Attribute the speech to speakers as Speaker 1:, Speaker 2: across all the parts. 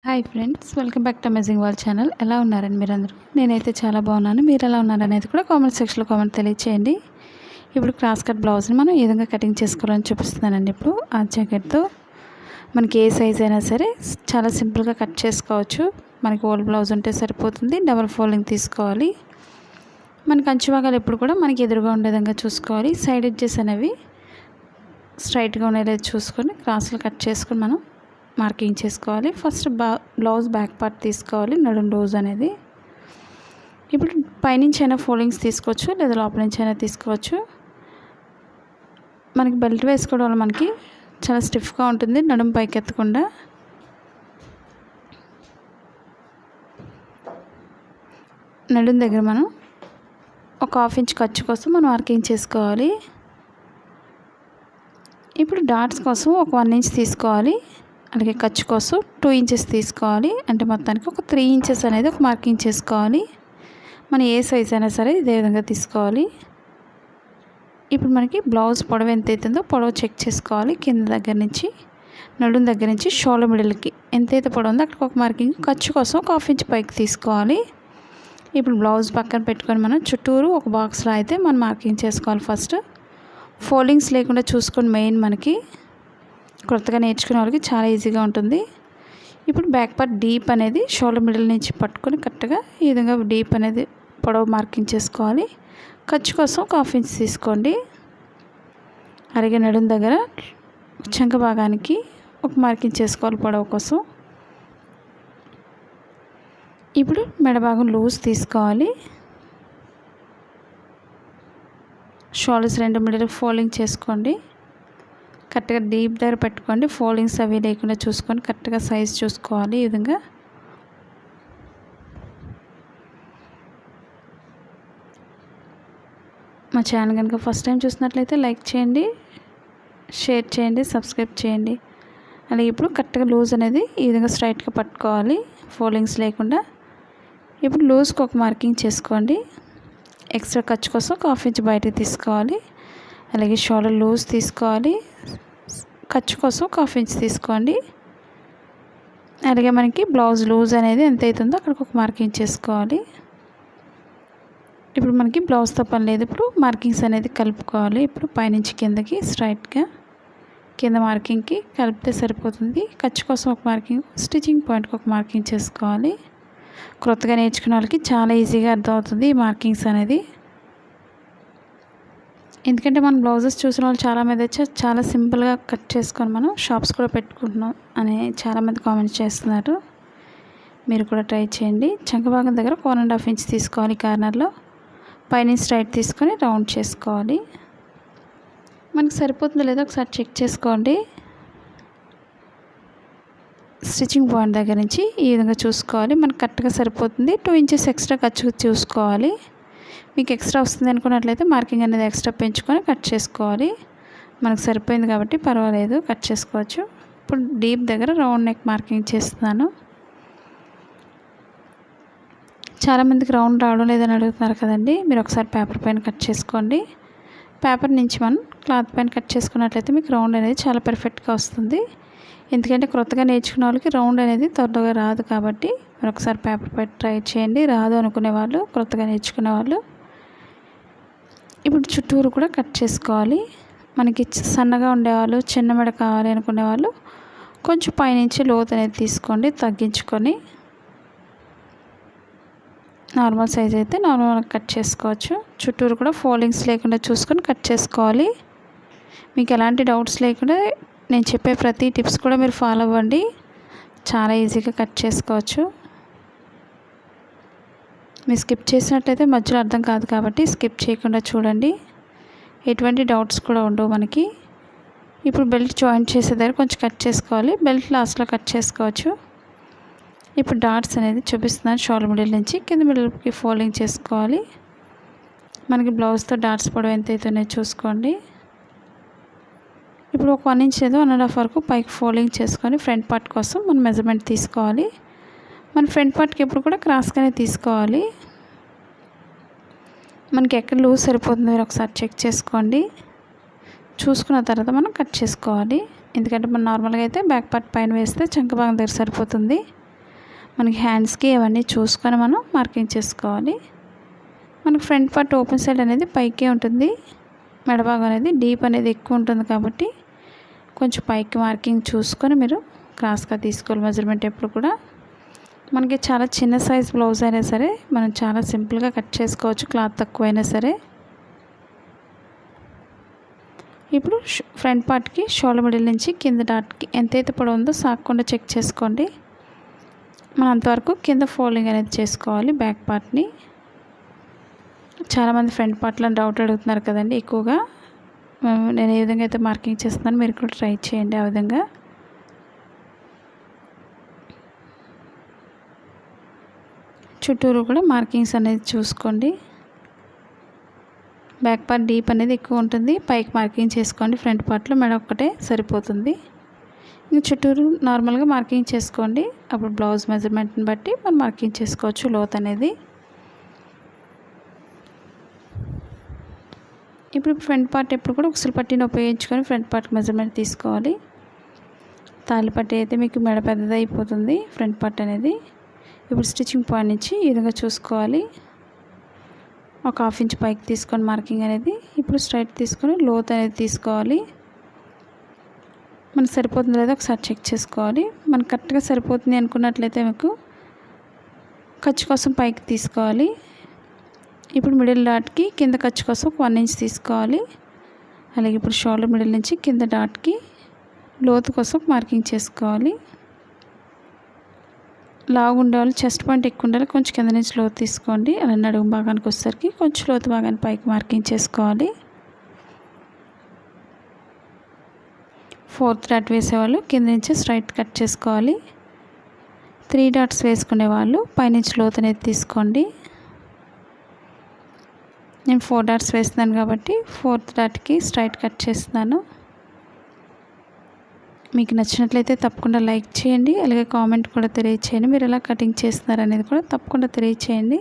Speaker 1: Hi friends, welcome back to amazing world channel. ఎలా ఉన్నారండి మీరందరూ? నేనైతే చాలా బాగున్నాను. మీరు ఎలా ఉన్నారనేది కూడా కామెంట్ సెక్షన్లో కామెంట్ తెలియచేయండి. ఇప్పుడు క్రాస్ కట్ బ్లౌజ్ని మనం ఏ విధంగా కటింగ్ చేసుకోవాలని చూపిస్తున్నానండి. ఇప్పుడు ఆ జాకెట్తో మనకి ఏ సైజ్ అయినా సరే చాలా సింపుల్గా కట్ చేసుకోవచ్చు. మనకి ఓల్డ్ బ్లౌజ్ ఉంటే సరిపోతుంది. డబల్ ఫోల్డింగ్ తీసుకోవాలి. మనకి అంచు భాగాలు ఎప్పుడు కూడా మనకి ఎదురుగా ఉండే విధంగా చూసుకోవాలి. సైడ్ ఎడ్జెస్ అనేవి స్ట్రైట్గా ఉండేది చూసుకొని క్రాస్లో కట్ చేసుకొని మనం మార్కింగ్ చేసుకోవాలి. ఫస్ట్ బ్లౌజ్ బ్యాక్ పార్ట్ తీసుకోవాలి, నడుం లూజ్ అనేది. ఇప్పుడు పైనుంచి అయినా ఫోల్డింగ్స్ తీసుకోవచ్చు, లేదా లోపల నుంచి అయినా తీసుకోవచ్చు. మనకి బెల్ట్ వేసుకోవడం వల్ల మనకి చాలా స్టిఫ్గా ఉంటుంది, నడుం పైకి ఎత్తకుండా. నడుం దగ్గర మనం ఒక 1/2 ఇంచ్ ఖర్చు కోసం మనం మార్కింగ్ చేసుకోవాలి. ఇప్పుడు డాట్స్ కోసం ఒక 1 ఇంచ్ తీసుకోవాలి. అలాగే ఖర్చు కోసం 2 ఇంచెస్ తీసుకోవాలి. అంటే మొత్తానికి ఒక 3 ఇంచెస్ అనేది ఒక మార్కింగ్ చేసుకోవాలి. మనం ఏ సైజ్ అయినా సరే ఇదే విధంగా తీసుకోవాలి. ఇప్పుడు మనకి బ్లౌజ్ పొడవు ఎంత అవుతుందో పొడవు చెక్ చేసుకోవాలి. కింద దగ్గర నుంచి నడుం దగ్గర నుంచి షోల్డర్ మిడిల్కి ఎంతైతే పొడవు ఉందో అక్కడికి ఒక మార్కింగ్, ఖర్చు కోసం ఒక 1/2 ఇంచ్ పైకి తీసుకోవాలి. ఇప్పుడు బ్లౌజ్ పక్కన పెట్టుకొని మనం చుట్టూరు ఒక బాక్స్లో అయితే మనం మార్కింగ్ చేసుకోవాలి. ఫస్ట్ ఫోల్డింగ్స్ లేకుండా చూసుకొని మెయిన్ మనకి కొత్తగా నేర్చుకునే వాళ్ళకి చాలా ఈజీగా ఉంటుంది. ఇప్పుడు బ్యాక్ పార్ట్ డీప్ అనేది షోల్డర్ మిడిల్ నుంచి పట్టుకొని కరెక్ట్గా ఈ విధంగా డీప్ అనేది పొడవు మార్కింగ్ చేసుకోవాలి. ఖర్చు కోసం ఒక 1/2 ఇంచ్ తీసుకోండి. అలాగే నడుం దగ్గర చంక భాగానికి ఒక మార్కింగ్ చేసుకోవాలి పొడవు కోసం. ఇప్పుడు మెడ భాగం లూజ్ తీసుకోవాలి. షోల్డర్స్ 2 మిడిల్ ఫోల్డింగ్ చేసుకోండి. కరెక్ట్గా డీప్ దగ్గర పెట్టుకోండి. ఫోల్డింగ్స్ అవి లేకుండా చూసుకొని కరెక్ట్గా సైజ్ చూసుకోవాలి. ఈ విధంగా మా ఛానల్ కనుక ఫస్ట్ టైం చూసినట్లయితే లైక్ చేయండి, షేర్ చేయండి, సబ్స్క్రైబ్ చేయండి. అలాగే ఇప్పుడు కరెక్ట్గా లూజ్ అనేది ఈ విధంగా స్ట్రైట్గా పట్టుకోవాలి, ఫోల్డింగ్స్ లేకుండా. ఇప్పుడు లూజ్కి ఒక మార్కింగ్ చేసుకోండి. ఎక్స్ట్రా ఖర్చు కోసం ఒక 1/2 ఇంచ్ బయటకు తీసుకోవాలి. అలాగే షోల్డర్ లూజ్ తీసుకోవాలి. ఖర్చు కోసం ఒక 1/2 ఇంచ్ తీసుకోండి. అలాగే మనకి బ్లౌజ్ లూజ్ అనేది ఎంత అవుతుందో అక్కడికి ఒక మార్కింగ్ చేసుకోవాలి. ఇప్పుడు మనకి బ్లౌజ్తో పని లేదు. ఇప్పుడు మార్కింగ్స్ అనేది కలుపుకోవాలి. ఇప్పుడు పైనుంచి కిందకి స్ట్రైట్గా కింద మార్కింగ్కి కలిపితే సరిపోతుంది. ఖర్చు కోసం ఒక మార్కింగ్, స్టిచ్చింగ్ పాయింట్కి ఒక మార్కింగ్ చేసుకోవాలి. కొత్తగా నేర్చుకునే వాళ్ళకి చాలా ఈజీగా అర్థమవుతుంది ఈ మార్కింగ్స్ అనేది. ఎందుకంటే మనం బ్లౌజెస్ చూసిన వాళ్ళు చాలామంది వచ్చి చాలా సింపుల్గా కట్ చేసుకొని మనం షాప్స్ కూడా పెట్టుకుంటున్నాం అని చాలామంది కామెంట్స్ చేస్తున్నారు. మీరు కూడా ట్రై చేయండి. చంక భాగం దగ్గర 1.5 ఇంచ్ తీసుకోవాలి. కార్నర్లో పైన స్ట్రైట్ తీసుకొని రౌండ్ చేసుకోవాలి. మనకి సరిపోతుందో లేదో ఒకసారి చెక్ చేసుకోండి. స్టిచ్చింగ్ పాయింట్ దగ్గర నుంచి ఈ విధంగా చూసుకోవాలి. మనకు కరెక్ట్గా సరిపోతుంది. 2 ఇంచెస్ ఎక్స్ట్రా ఖర్చు చూసుకోవాలి. మీకు ఎక్స్ట్రా వస్తుంది అనుకున్నట్లయితే మార్కింగ్ అనేది ఎక్స్ట్రా పెంచుకొని కట్ చేసుకోవాలి. మనకు సరిపోయింది కాబట్టి పర్వాలేదు, కట్ చేసుకోవచ్చు. ఇప్పుడు డీప్ దగ్గర రౌండ్ నెక్ మార్కింగ్ చేస్తున్నాను. చాలామందికి రౌండ్ రావడం లేదని అడుగుతున్నారు కదండి. మీరు ఒకసారి పేపర్ పైన కట్ చేసుకోండి. పేపర్ నుంచి మనం క్లాత్ పైన కట్ చేసుకున్నట్లయితే మీకు రౌండ్ అనేది చాలా పర్ఫెక్ట్గా వస్తుంది. ఎందుకంటే కొత్తగా నేర్చుకునే వాళ్ళకి రౌండ్ అనేది త్వరగా రాదు కాబట్టి మీరు ఒకసారి పేపర్ పైన ట్రై చేయండి. రాదు అనుకునే వాళ్ళు, కొత్తగా నేర్చుకునే వాళ్ళు. ఇప్పుడు చుట్టూరు కూడా కట్ చేసుకోవాలి. మనకి సన్నగా ఉండేవాళ్ళు, చిన్న మెడ కావాలి అనుకునే వాళ్ళు కొంచెం పైనుంచి లోతు అనేది తీసుకోండి, తగ్గించుకొని. నార్మల్ సైజ్ అయితే నార్మల్గా కట్ చేసుకోవచ్చు. చుట్టూరు కూడా ఫోల్డింగ్స్ లేకుండా చూసుకొని కట్ చేసుకోవాలి. మీకు ఎలాంటి డౌట్స్ లేకుండా నేను చెప్పే ప్రతి టిప్స్ కూడా మీరు ఫాలో అవ్వండి. చాలా ఈజీగా కట్ చేసుకోవచ్చు. మీరు స్కిప్ చేసినట్లయితే మధ్యలో అర్థం కాదు కాబట్టి స్కిప్ చేయకుండా చూడండి. ఎటువంటి డౌట్స్ కూడా ఉండవు మనకి. ఇప్పుడు బెల్ట్ జాయింట్ చేసే దగ్గర కొంచెం కట్ చేసుకోవాలి. బెల్ట్ లాస్ట్లో కట్ చేసుకోవచ్చు. ఇప్పుడు డాట్స్ అనేది చూపిస్తున్నాను. షోల్డర్ మిడిల్ నుంచి కింద మిడిల్కి ఫోల్డింగ్ చేసుకోవాలి. మనకి బ్లౌజ్తో డాట్స్ పొడవు ఎంత అవుతున్నాయో చూసుకోండి. ఇప్పుడు ఒక 1 ఇంచ్ ఏదో 1.5 వరకు పైకి ఫోల్డింగ్ చేసుకొని ఫ్రంట్ పార్ట్ కోసం మనం మెజర్మెంట్ తీసుకోవాలి. మన ఫ్రంట్ పార్ట్కి ఎప్పుడు కూడా క్రాస్గానే తీసుకోవాలి. మనకి ఎక్కడ లూజ్ సరిపోతుందో మీరు ఒకసారి చెక్ చేసుకోండి. చూసుకున్న తర్వాత మనం కట్ చేసుకోవాలి. ఎందుకంటే మనం నార్మల్గా అయితే బ్యాక్ పార్ట్ పైన వేస్తే చంక భాగం దగ్గర సరిపోతుంది. మనకి హ్యాండ్స్కి అవన్నీ చూసుకొని మనం మార్కింగ్ చేసుకోవాలి. మనకి ఫ్రంట్ పార్ట్ ఓపెన్ సైడ్ అనేది పైకే ఉంటుంది, మెడభాగం అనేది డీప్ అనేది ఎక్కువ ఉంటుంది కాబట్టి కొంచెం పైకి మార్కింగ్ చూసుకొని మీరు క్రాస్గా తీసుకోవాలి మెజర్మెంట్ ఎప్పుడు కూడా. మనకి చాలా చిన్న సైజ్ బ్లౌజ్ అయినా సరే మనం చాలా సింపుల్గా కట్ చేసుకోవచ్చు, క్లాత్ తక్కువైనా సరే. ఇప్పుడు ఫ్రంట్ పార్ట్కి షోల్డర్ మిడిల్ నుంచి కింద డాట్కి ఎంతైతే పొడవు ఉందో సాగకుండా చెక్ చేసుకోండి. మనం అంతవరకు కింద ఫోల్డింగ్ అనేది చేసుకోవాలి బ్యాక్ పార్ట్ని. చాలామంది ఫ్రంట్ పార్ట్లో డౌట్ అడుగుతున్నారు కదండి ఎక్కువగా. నేను ఏ విధంగా అయితే మార్కింగ్ చేస్తున్నాను మీరు కూడా ట్రై చేయండి ఆ విధంగా. చుట్టూరు కూడా మార్కింగ్స్ అనేది చూసుకోండి. బ్యాక్ పార్ట్ డీప్ అనేది ఎక్కువ ఉంటుంది, పైకి మార్కింగ్ చేసుకోండి. ఫ్రంట్ పార్ట్లో మెడ ఒక్కటే సరిపోతుంది. ఇంక చుట్టూరు నార్మల్గా మార్కింగ్ చేసుకోండి. అప్పుడు బ్లౌజ్ మెజర్మెంట్ని బట్టి మనం మార్కింగ్ చేసుకోవచ్చు లోత్ అనేది. ఇప్పుడు ఫ్రంట్ పార్ట్ ఎప్పుడు కూడా ఉక్సులు పట్టీని ఉపయోగించుకొని ఫ్రంట్ పార్ట్ మెజర్మెంట్ తీసుకోవాలి. తాళ్ళ పట్టీ అయితే మీకు మెడ పెద్దది అయిపోతుంది ఫ్రంట్ పార్ట్ అనేది. ఇప్పుడు స్టిచ్చింగ్ పాయింట్ నుంచి ఈ విధంగా చూసుకోవాలి. ఒక 1/2 ఇంచ్ పైకి తీసుకొని మార్కింగ్ అనేది. ఇప్పుడు స్ట్రైట్ తీసుకొని లోత్ అనేది తీసుకోవాలి. మనకు సరిపోతుంది లేదా ఒకసారి చెక్ చేసుకోవాలి. మనకు కరెక్ట్గా సరిపోతుంది అనుకున్నట్లయితే మీకు ఖర్చు కోసం పైకి తీసుకోవాలి. ఇప్పుడు మిడిల్ డాట్కి కింద ఖర్చు కోసం ఒక 1 ఇంచ్ తీసుకోవాలి. అలాగే ఇప్పుడు షోల్డర్ మిడిల్ నుంచి కింద డాట్కి లోతు కోసం మార్కింగ్ చేసుకోవాలి. లావు ఉండేవాళ్ళు చెస్ట్ పాయింట్ ఎక్కువ ఉండాలి, కొంచెం కింద నుంచి లోతు తీసుకోండి. అలా నడుము భాగానికి వచ్చేసరికి కొంచెం లోతు భాగాన్ని పైకి మార్కింగ్ చేసుకోవాలి. 4th డాట్ వేసేవాళ్ళు కింద నుంచి స్ట్రైట్ కట్ చేసుకోవాలి. 3 డాట్స్ వేసుకునే వాళ్ళు పైనుంచి లోతు అనేది తీసుకోండి. నేను 4 డాట్స్ వేస్తున్నాను కాబట్టి 4th డాట్కి స్ట్రైట్ కట్ చేస్తున్నాను. మీకు నచ్చినట్లయితే తప్పకుండా లైక్ చేయండి, అలాగే కామెంట్ కూడా తెలియచేయండి. మీరు ఎలా కటింగ్ చేస్తున్నారు అనేది కూడా తప్పకుండా తెలియచేయండి.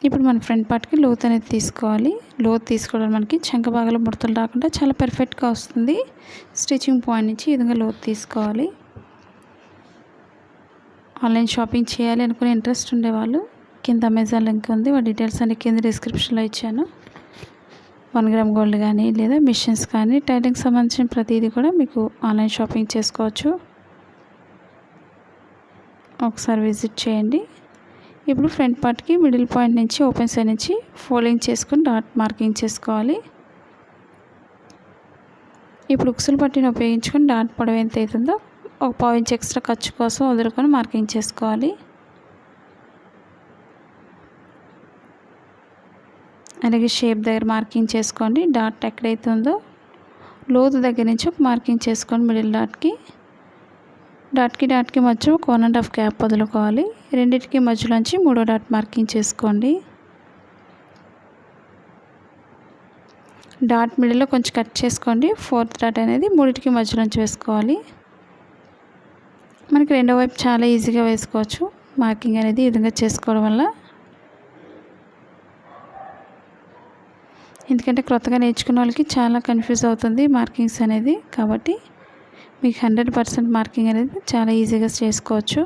Speaker 1: ఇప్పుడు మన ఫ్రంట్ పార్ట్కి లోత్ అనేది తీసుకోవాలి. లోత్ తీసుకోవడం మనకి చంక భాగాలు ముడతలు రాకుండా చాలా పర్ఫెక్ట్గా వస్తుంది. స్టిచ్చింగ్ పాయింట్ నుంచి ఈ విధంగా లోత్ తీసుకోవాలి. ఆన్లైన్ షాపింగ్ చేయాలి అనుకునే ఇంట్రెస్ట్ ఉండేవాళ్ళు కింద అమెజాన్ లింక్ ఉంది, వాటి డీటెయిల్స్ అన్ని కింద డిస్క్రిప్షన్లో ఇచ్చాను. 1 గ్రామ్ గోల్డ్ కానీ లేదా మిషన్స్ కానీ టైలింగ్కి సంబంధించిన ప్రతిదీ కూడా మీకు ఆన్లైన్ షాపింగ్ చేసుకోవచ్చు. ఒకసారి విజిట్ చేయండి. ఇప్పుడు ఫ్రంట్ పార్ట్కి మిడిల్ పాయింట్ నుంచి ఓపెన్ సైడ్ నుంచి ఫోల్డింగ్ చేసుకొని డాట్ మార్కింగ్ చేసుకోవాలి. ఇప్పుడు ఉక్సులు పట్టీని ఉపయోగించుకొని డాట్ పొడవు ఎంత అవుతుందో ఒక 1/2 ఇంచ్ ఎక్స్ట్రా ఖర్చు కోసం వదులుకొని మార్కింగ్ చేసుకోవాలి. అలాగే షేప్ దగ్గర మార్కింగ్ చేసుకోండి. డాట్ ఎక్కడైతే ఉందో లోతు దగ్గర నుంచి ఒక మార్కింగ్ చేసుకోండి. మిడిల్ డాట్కి మధ్య ఒక 1.5 గ్యాప్ వదులుకోవాలి. రెండింటికి మధ్యలోంచి 3వ డాట్ మార్కింగ్ చేసుకోండి. డాట్ మిడిల్లో కొంచెం కట్ చేసుకోండి. 4th డాట్ అనేది మూడింటికి మధ్యలోంచి వేసుకోవాలి. మనకి రెండో వైపు చాలా ఈజీగా వేసుకోవచ్చు మార్కింగ్ అనేది ఈ విధంగా చేసుకోవడం వల్ల. ఎందుకంటే కొత్తగా నేర్చుకున్న వాళ్ళకి చాలా కన్ఫ్యూజ్ అవుతుంది మార్కింగ్స్ అనేది, కాబట్టి మీకు 100% మార్కింగ్ అనేది చాలా ఈజీగా చేసుకోవచ్చు.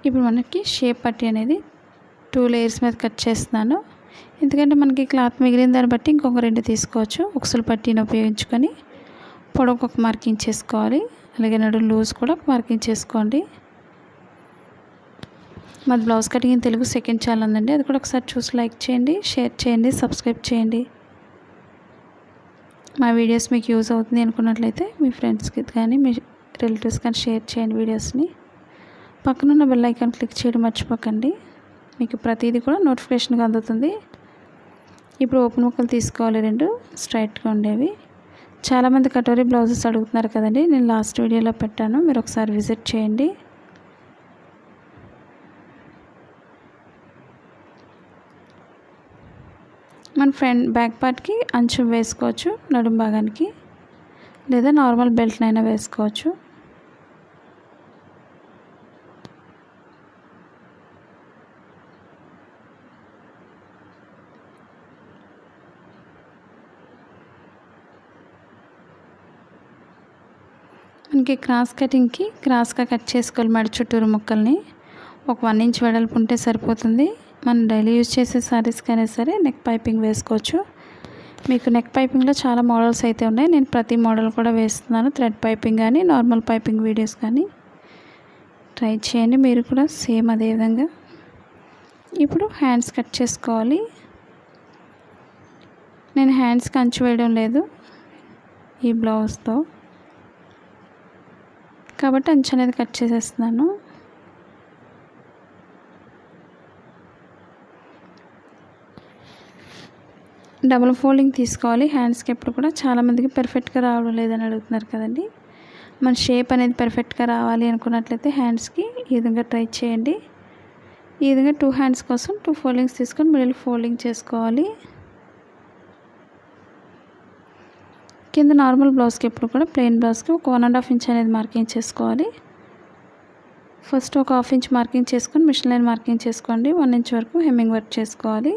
Speaker 1: ఇప్పుడు మనకి షేప్ పట్టీ అనేది 2 లేయర్స్ మీద కట్ చేస్తున్నాను. ఎందుకంటే మనకి క్లాత్ మిగిలిన దాన్ని బట్టి ఇంకొక 2 తీసుకోవచ్చు. ఉక్సులు పట్టీని ఉపయోగించుకొని పొడవుకు ఒక మార్కింగ్ చేసుకోవాలి. అలాగే నడుము లూజ్ కూడా ఒక మార్కింగ్ చేసుకోండి. మాది blouse cutting in Telugu second channel ఉందండి, అది కూడా ఒకసారి చూసి లైక్ చేయండి, షేర్ చేయండి, సబ్స్క్రైబ్ చేయండి. మా వీడియోస్ మీకు యూజ్ అవుతుంది అనుకున్నట్లయితే మీ ఫ్రెండ్స్కి కానీ మీ రిలేటివ్స్ కానీ షేర్ చేయండి వీడియోస్ని. పక్కనున్న బెల్ ఐకాన్ క్లిక్ చేయడం మర్చిపోకండి, మీకు ప్రతిదీ కూడా నోటిఫికేషన్గా అందుతుంది. ఇప్పుడు ఓపెన్ ముక్కలు తీసుకోవాలి 2 స్ట్రైట్గా ఉండేవి. చాలామంది కటోరీ బ్లౌజెస్ అడుగుతున్నారు కదండి, నేను లాస్ట్ వీడియోలో పెట్టాను, మీరు ఒకసారి విజిట్ చేయండి. మన బ్యాక్ పార్ట్కి అంచు వేసుకోవచ్చు నడుము భాగానికి, లేదా నార్మల్ బెల్ట్నైనా వేసుకోవచ్చు. మనకి క్రాస్ కటింగ్కి క్రాస్గా కట్ చేసుకోవాలి మెడ చుట్టూరు ముక్కల్ని. ఒక 1 ఇంచ్ వెడల్పు ఉంటే సరిపోతుంది. మనం డైలీ యూజ్ చేసే శారీస్కైనా సరే నెక్ పైపింగ్ వేసుకోవచ్చు. మీకు నెక్ పైపింగ్లో చాలా మోడల్స్ అయితే ఉన్నాయి. నేను ప్రతి మోడల్ కూడా వేస్తున్నాను. థ్రెడ్ పైపింగ్ కానీ నార్మల్ పైపింగ్ వీడియోస్ కానీ ట్రై చేయండి మీరు కూడా సేమ్ అదే విధంగా. ఇప్పుడు హ్యాండ్స్ కట్ చేసుకోవాలి. నేను హ్యాండ్స్కి అంచు వేయడం లేదు ఈ బ్లౌజ్తో, కాబట్టి అంచు అనేది కట్ చేసేస్తున్నాను. డబుల్ ఫోల్డింగ్ తీసుకోవాలి హ్యాండ్స్కి. ఎప్పుడు కూడా చాలామందికి పర్ఫెక్ట్గా రావడం లేదని అడుగుతున్నారు కదండి. మన షేప్ అనేది పర్ఫెక్ట్గా రావాలి అనుకున్నట్లయితే హ్యాండ్స్కి ఈ విధంగా ట్రై చేయండి. ఈ విధంగా 2 హ్యాండ్స్ కోసం 2 ఫోల్డింగ్స్ తీసుకొని మిడిల్ ఫోల్డింగ్ చేసుకోవాలి. కింద నార్మల్ బ్లౌజ్కి ఎప్పుడు కూడా ప్లెయిన్ బ్లౌజ్కి ఒక 1.5 ఇంచ్ అనేది మార్కింగ్ చేసుకోవాలి. ఫస్ట్ ఒక 1/2 ఇంచ్ మార్కింగ్ చేసుకొని మిషన్ లైన్ మార్కింగ్ చేసుకోండి. 1 ఇంచ్ వరకు హెమ్మింగ్ వర్క్ చేసుకోవాలి.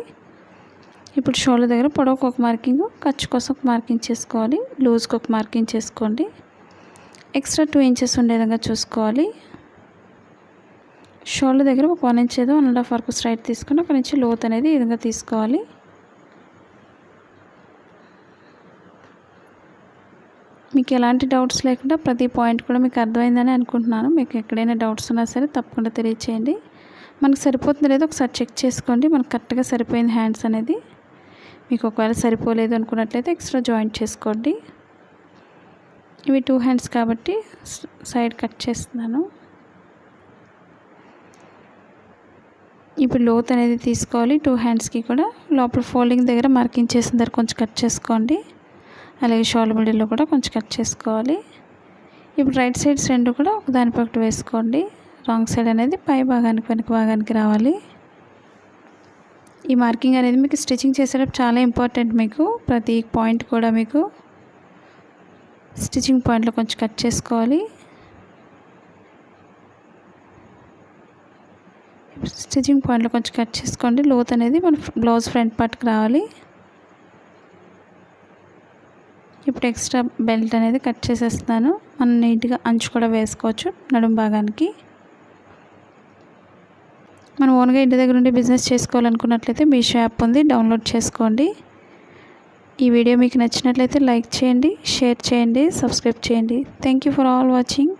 Speaker 1: ఇప్పుడు షోల్డర్ దగ్గర పొడవుకు ఒక మార్కింగ్, ఖర్చు కోసం ఒక మార్కింగ్ చేసుకోవాలి. లూజ్కి ఒక మార్కింగ్ చేసుకోండి. ఎక్స్ట్రా 2 ఇంచెస్ ఉండే విధంగా చూసుకోవాలి. షోల్డర్ దగ్గర ఒక 1 ఇంచ్ ఏదో 1.5 వరకు స్ట్రైట్ తీసుకొని 1 ఇంచ్ లోత్ అనేది ఈ విధంగా తీసుకోవాలి. మీకు ఎలాంటి డౌట్స్ లేకుండా ప్రతి పాయింట్ కూడా మీకు అర్థమైందని అనుకుంటున్నాను. మీకు ఎక్కడైనా డౌట్స్ ఉన్నా సరే తప్పకుండా తెలియచేయండి. మనకు సరిపోతుంది లేదో ఒకసారి చెక్ చేసుకోండి. మనకు కరెక్ట్గా సరిపోయింది హ్యాండ్స్ అనేది. మీకు ఒకవేళ సరిపోలేదు అనుకున్నట్లయితే ఎక్స్ట్రా జాయింట్ చేసుకోండి. ఇవి 2 హ్యాండ్స్ కాబట్టి సైడ్ కట్ చేస్తున్నాను. ఇప్పుడు లోత్ అనేది తీసుకోవాలి. 2 హ్యాండ్స్కి కూడా లోపల ఫోల్డింగ్ దగ్గర మార్కింగ్ చేసిన దగ్గర కొంచెం కట్ చేసుకోండి. అలాగే షోల్డర్ మిడిల్లో కూడా కొంచెం కట్ చేసుకోవాలి. ఇప్పుడు రైట్ సైడ్స్ 2 కూడా ఒకదానిపై ఒకటి వేసుకోండి. రాంగ్ సైడ్ అనేది పై భాగానికి వెనక భాగానికి రావాలి. ఈ మార్కింగ్ అనేది మీకు స్టిచ్చింగ్ చేసేటప్పుడు చాలా ఇంపార్టెంట్. మీకు ప్రతి పాయింట్ కూడా మీకు స్టిచ్చింగ్ పాయింట్లో కొంచెం కట్ చేసుకోవాలి. స్టిచ్చింగ్ పాయింట్లో కొంచెం కట్ చేసుకోండి. లోత్ అనేది మన బ్లౌజ్ ఫ్రంట్ పార్ట్కి రావాలి. ఇప్పుడు ఎక్స్ట్రా బెల్ట్ అనేది కట్ చేసేస్తాను. మనం నీట్గా అంచు కూడా వేసుకోవచ్చు నడుం భాగానికి. మనం ఓన్గా ఇంటి దగ్గర ఉండి బిజినెస్ చేసుకోవాలనుకున్నట్లయితే మీషో యాప్ ఉంది, డౌన్లోడ్ చేసుకోండి. ఈ వీడియో మీకు నచ్చినట్లయితే లైక్ చేయండి, షేర్ చేయండి, సబ్స్క్రైబ్ చేయండి. Thank you for all watching.